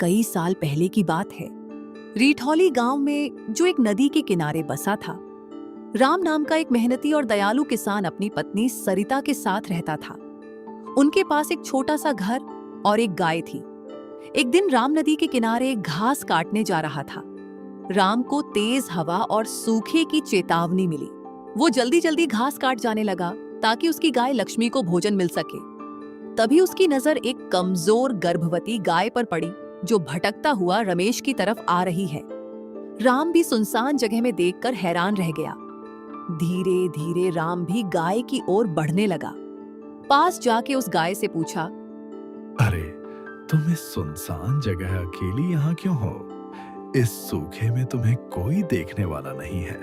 कई साल पहले की बात है। रीठौली गांव में जो एक नदी के किनारे बसा था, राम नाम का एक मेहनती और दयालु किसान अपनी पत्नी सरिता के साथ रहता था। उनके पास एक छोटा सा घर और एक गाय थी। एक दिन राम नदी के किनारे घास काटने जा रहा था। राम को तेज हवा और सूखे की चेतावनी मिली। वो जल्दी जल्दी घास काट जाने लगा ताकि उसकी गाय लक्ष्मी को भोजन मिल सके। तभी उसकी नजर एक कमजोर गर्भवती गाय पर पड़ी जो भटकता हुआ रमेश की तरफ आ रही है। राम भी सुनसान जगह में देखकर हैरान रह गया। धीरे धीरे राम भी गाय की ओर बढ़ने लगा। पास जाके उस गाय से पूछा, अरे, तुम इस सुनसान जगह अकेली यहाँ क्यों हो? इस सूखे में तुम्हें कोई देखने वाला नहीं है।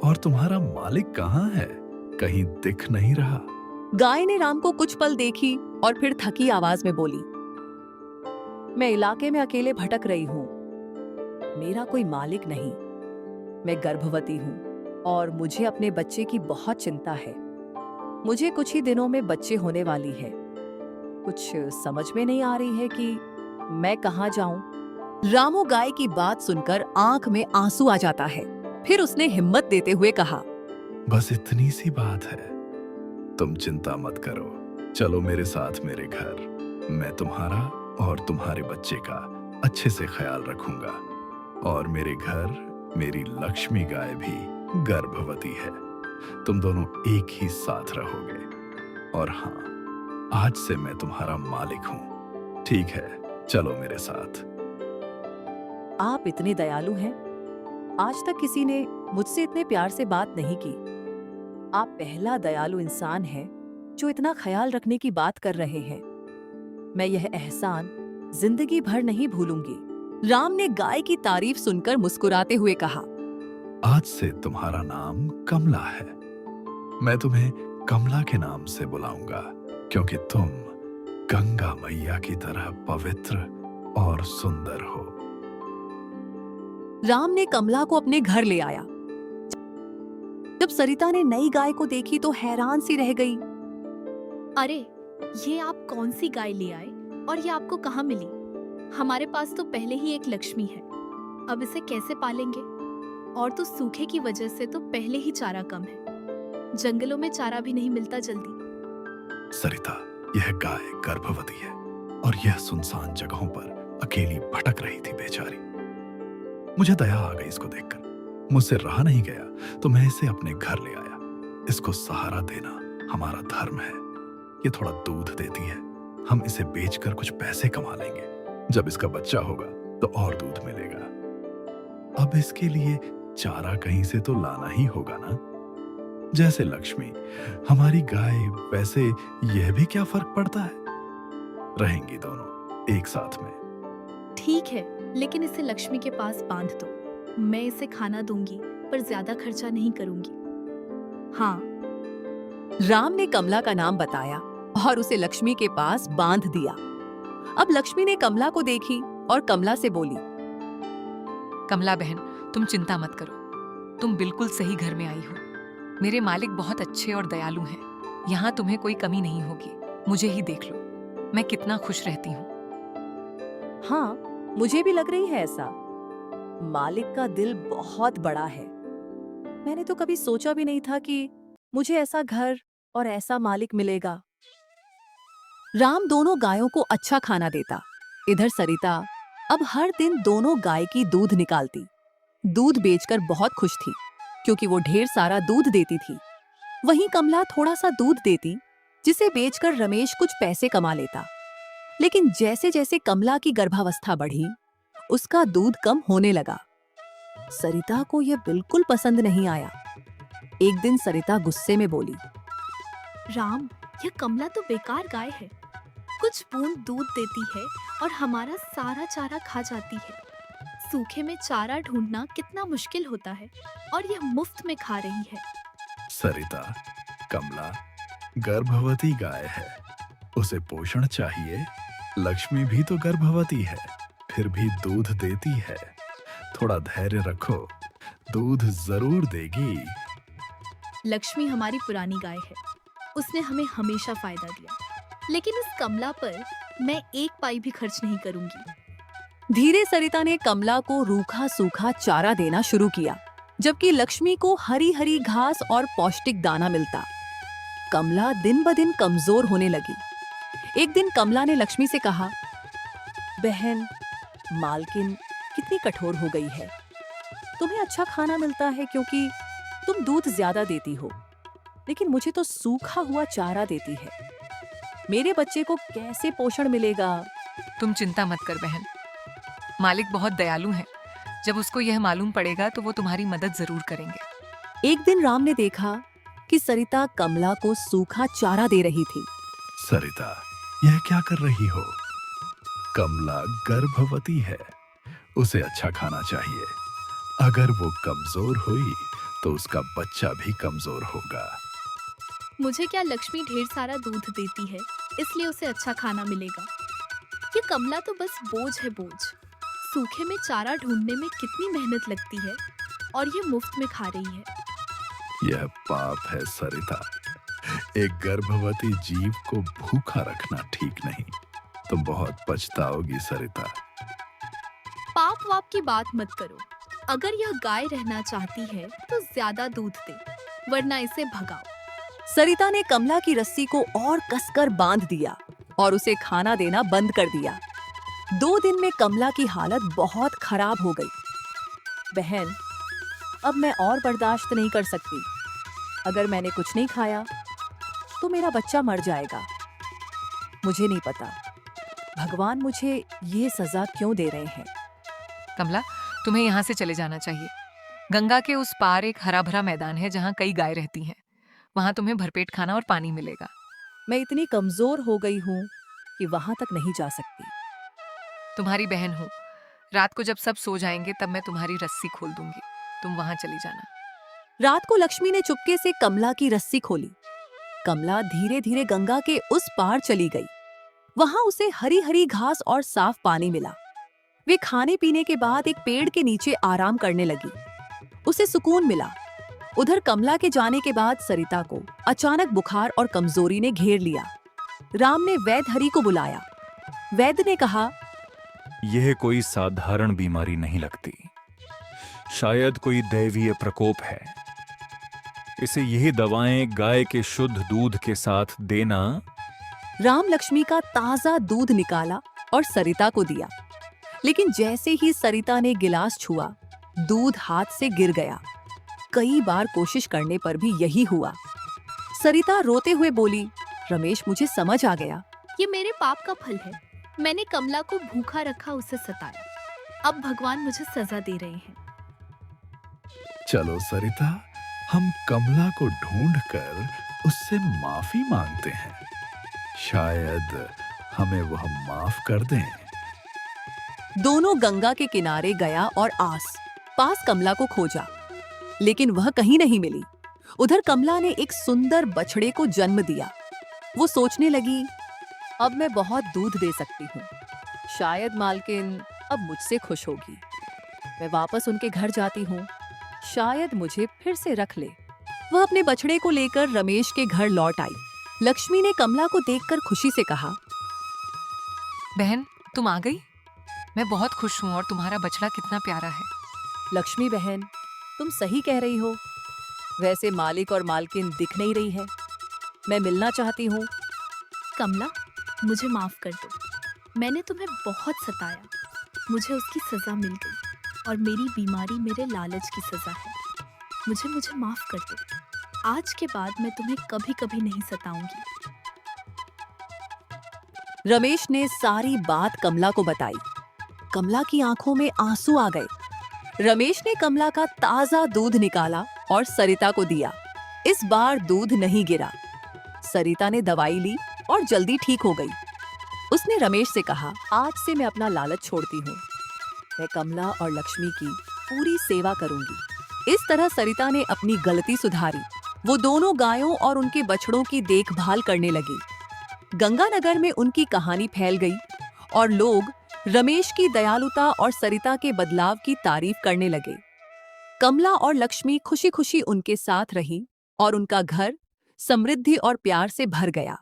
और तुम्हारा मालिक कहाँ है? कहीं दिख नहीं रहा। गाय ने राम को कुछ पल देखी और फिर थकी आवाज में बोली, मैं इलाके में अकेले भटक रही हूँ। मेरा कोई मालिक नहीं। मैं गर्भवती हूँ और मुझे अपने बच्चे की बहुत चिंता है। मुझे कुछ ही दिनों में बच्चे होने वाली है। कुछ समझ में नहीं आ रही है कि मैं कहाँ जाऊं। रामू गाय की बात सुनकर आंख में आंसू आ जाता है। फिर उसने हिम्मत देते हुए कहा, बस इतनी सी बात है, तुम चिंता मत करो। चलो मेरे साथ मेरे घर। मैं तुम्हारा और तुम्हारे बच्चे का अच्छे से ख्याल रखूंगा। और मेरे घर मेरी लक्ष्मी गाय भी गर्भवती है। तुम दोनों एक ही साथ रहोगे। और हाँ, आज से मैं तुम्हारा मालिक हूं। ठीक है, चलो मेरे साथ। आप इतने दयालु हैं। आज तक किसी ने मुझसे इतने प्यार से बात नहीं की। आप पहला दयालु इंसान हैं जो इतना ख्याल रखने की बात कर रहे हैं। मैं यह एहसान जिंदगी भर नहीं भूलूंगी। राम ने गाय की तारीफ सुनकर मुस्कुराते हुए कहा, आज से तुम्हारा नाम कमला है। मैं तुम्हें कमला के नाम से बुलाऊंगा, क्योंकि तुम गंगा मैया की तरह पवित्र और सुंदर हो। राम ने कमला को अपने घर ले आया। जब सरिता ने नई गाय को देखी तो हैरान सी रह गई। अरे, ये आप कौन सी गाय ले आए और ये आपको कहाँ मिली? हमारे पास तो पहले ही एक लक्ष्मी है। अब इसे कैसे पालेंगे? और तो सूखे की वजह से तो पहले ही चारा कम है। जंगलों में चारा भी नहीं मिलता जल्दी। सरिता, यह गाय गर्भवती है और यह सुनसान जगहों पर अकेली भटक रही थी बेचारी। मुझे दया आ गई इसको देखकर। मुझसे रहा नहीं गया तो मैं इसे अपने घर ले आया। इसको सहारा देना हमारा धर्म है। ये थोड़ा दूध देती है। हम इसे बेचकर कुछ पैसे कमा लेंगे। जब इसका बच्चा होगा तो और दूध मिलेगा। अब इसके लिए चारा कहीं से तो लाना ही होगा ना। जैसे लक्ष्मी हमारी गाय, वैसे यह भी क्या फर्क पड़ता है? रहेंगी दोनों एक साथ में। ठीक है, लेकिन इसे लक्ष्मी के पास बांध दो। मैं इसे खाना दूंगी, पर ज्यादा खर्चा नहीं करूंगी। हाँ। राम ने कमला का नाम बताया और उसे लक्ष्मी के पास बांध दिया। अब लक्ष्मी ने कमला को देखी और कमला से बोली, कमला बहन, तुम चिंता मत करो। तुम बिल्कुल सही घर में आई हो। मेरे मालिक बहुत अच्छे और दयालु हैं। यहाँ तुम्हें कोई कमी नहीं होगी। मुझे ही देख लो, मैं कितना खुश रहती हूँ। हाँ, मुझे भी लग रही है ऐसा। मालिक का दिल बहुत बड़ा है। मैंने तो कभी सोचा भी नहीं था कि मुझे ऐसा घर और ऐसा मालिक मिलेगा। राम दोनों गायों को अच्छा खाना देता। इधर सरिता अब हर दिन दोनों गाय की दूध निकालती। दूध बेचकर बहुत खुश थी, क्योंकि वो ढेर सारा दूध देती थी। वहीं कमला थोड़ा सा दूध देती, जिसे बेचकर रमेश कुछ पैसे कमा लेता। लेकिन जैसे जैसे कमला की गर्भावस्था बढ़ी, उसका दूध कम होने लगा। सरिता को यह बिल्कुल पसंद नहीं आया। एक दिन सरिता गुस्से में बोली, राम, यह कमला तो बेकार गाय है। कुछ बूंद दूध देती है और हमारा सारा चारा खा जाती है। सूखे में चारा ढूंढना कितना मुश्किल होता है और यह मुफ्त में खा रही है। सरिता, कमला गर्भवती गाय है। उसे पोषण चाहिए। लक्ष्मी भी तो गर्भवती है, फिर भी दूध देती है। थोड़ा धैर्य रखो, दूध जरूर देगी। लक्ष्मी हमारी पुरानी गाय है। उसने हमें हमेशा फायदा दिया। लेकिन इस कमला पर मैं एक पाई भी खर्च नहीं करूंगी। धीरे सरिता ने कमला को रूखा सूखा चारा देना शुरू किया, जबकि लक्ष्मी को हरी हरी घास और पौष्टिक दाना मिलता। कमला दिन ब दिन कमजोर होने लगी। एक दिन कमला ने लक्ष्मी से कहा, बहन, मालकिन कितनी कठोर हो गई है। तुम्हें अच्छा खाना मिलता है क्योंकि तुम दूध ज्यादा देती हो, लेकिन मुझे तो सूखा हुआ चारा देती है। मेरे बच्चे को कैसे पोषण मिलेगा? तुम चिंता मत कर बहन, मालिक बहुत दयालु हैं। जब उसको यह मालूम पड़ेगा तो वो तुम्हारी मदद जरूर करेंगे। एक दिन राम ने देखा कि सरिता कमला को सूखा चारा दे रही थी। सरिता, यह क्या कर रही हो? कमला गर्भवती है, उसे अच्छा खाना चाहिए। अगर वो कमजोर हुई तो उसका बच्चा भी कमजोर होगा। मुझे क्या, लक्ष्मी ढेर सारा दूध देती है इसलिए उसे अच्छा खाना मिलेगा। ये कमला तो बस बोझ है, बोझ। सूखे में चारा ढूंढने में कितनी मेहनत लगती है और ये मुफ्त में खा रही है। यह पाप है सरिता। एक गर्भवती जीव को भूखा रखना ठीक नहीं। तुम बहुत पछताओगी सरिता। पाप वाप की बात मत करो। अगर यह गाय रहना चाहती है तो ज्यादा दूध दे, वरना इसे भगाओ। सरिता ने कमला की रस्सी को और कसकर बांध दिया और उसे खाना देना बंद कर दिया। 2 दिन में कमला की हालत बहुत खराब हो गई। बहन, अब मैं और बर्दाश्त नहीं कर सकती। अगर मैंने कुछ नहीं खाया तो मेरा बच्चा मर जाएगा। मुझे नहीं पता भगवान मुझे ये सजा क्यों दे रहे हैं। कमला, तुम्हें यहाँ से चले जाना चाहिए। गंगा के उस पार एक हरा भरा मैदान है जहाँ कई गाय रहती हैं। वहाँ तुम्हें भरपेट खाना और पानी मिलेगा। मैं इतनी कमजोर हो गई हूँ कि वहां तक नहीं जा सकती। तुम्हारी बहन हूँ। रात को जब सब सो जाएंगे तब मैं तुम्हारी रस्सी खोल दूंगी। तुम वहां चली जाना। रात को लक्ष्मी ने चुपके से कमला की रस्सी खोली। कमला धीरे धीरे गंगा के उस पार चली गई। वहां उसे हरी हरी घास और साफ पानी मिला। वे खाने पीने के बाद एक पेड़ के नीचे आराम करने लगी। उसे सुकून मिला। उधर कमला के जाने के बाद सरिता को अचानक बुखार और कमजोरी ने घेर लिया। राम ने वैद्य हरि को बुलाया। वैद्य ने कहा, यह कोई साधारण बीमारी नहीं लगती। शायद कोई दैवीय प्रकोप है। इसे यही दवाएं गाय के शुद्ध दूध के साथ देना। राम लक्ष्मी का ताजा दूध निकाला और सरिता को दिया, लेकिन जैसे ही सरिता ने गिलास छुआ, दूध हाथ से गिर गया। कई बार कोशिश करने पर भी यही हुआ। सरिता रोते हुए बोली, रमेश, मुझे समझ आ गया। ये मेरे पाप का फल है। मैंने कमला को भूखा रखा, उसे सताया। अब भगवान मुझे सजा दे रहे हैं। चलो सरिता, हम कमला को ढूंढकर उससे माफी मांगते हैं। शायद हमें वह माफ कर दें। दोनों गंगा के किनारे गया और पास कमला को खोजा, लेकिन वह कहीं नहीं मिली। उधर कमला ने एक सुंदर बछड़े को जन्म दिया। वो सोचने लगी, अब मैं बहुत दूध दे सकती हूँ। शायद मालकिन अब मुझसे खुश होगी। मैं वापस उनके घर जाती हूँ, शायद मुझे फिर से रख ले। वह अपने बछड़े को लेकर रमेश के घर लौट आई। लक्ष्मी ने कमला को देखकर खुशी से कहा, बहन, तुम आ गई। मैं बहुत खुश हूँ और तुम्हारा बछड़ा कितना प्यारा है। लक्ष्मी बहन, तुम सही कह रही हो। वैसे मालिक और मालकिन दिख नहीं रही है। मैं मिलना चाहती हूँ। कमला, मुझे माफ कर दो। मैंने तुम्हें बहुत सताया। मुझे उसकी सजा मिल गई और मेरी बीमारी मेरे लालच की सजा है। मुझे माफ कर दो। आज के बाद मैं तुम्हें कभी कभी नहीं सताऊंगी। रमेश ने सारी बात कमला को बताई। कमला की आंखों में आंसू आ गए। रमेश ने कमला का ताजा दूध निकाला और सरिता को दिया। इस बार दूध नहीं गिरा। सरिता ने दवाई ली और जल्दी ठीक हो गई। उसने रमेश से कहा, आज से मैं अपना लालच छोड़ती हूँ। मैं कमला और लक्ष्मी की पूरी सेवा करूंगी। इस तरह सरिता ने अपनी गलती सुधारी। वो दोनों गायों और उनके बछड़ों की देखभाल करने लगी। गंगानगर में उनकी कहानी फैल गई और लोग रमेश की दयालुता और सरिता के बदलाव की तारीफ करने लगे। कमला और लक्ष्मी खुशी खुशी उनके साथ रहीं और उनका घर समृद्धि और प्यार से भर गया।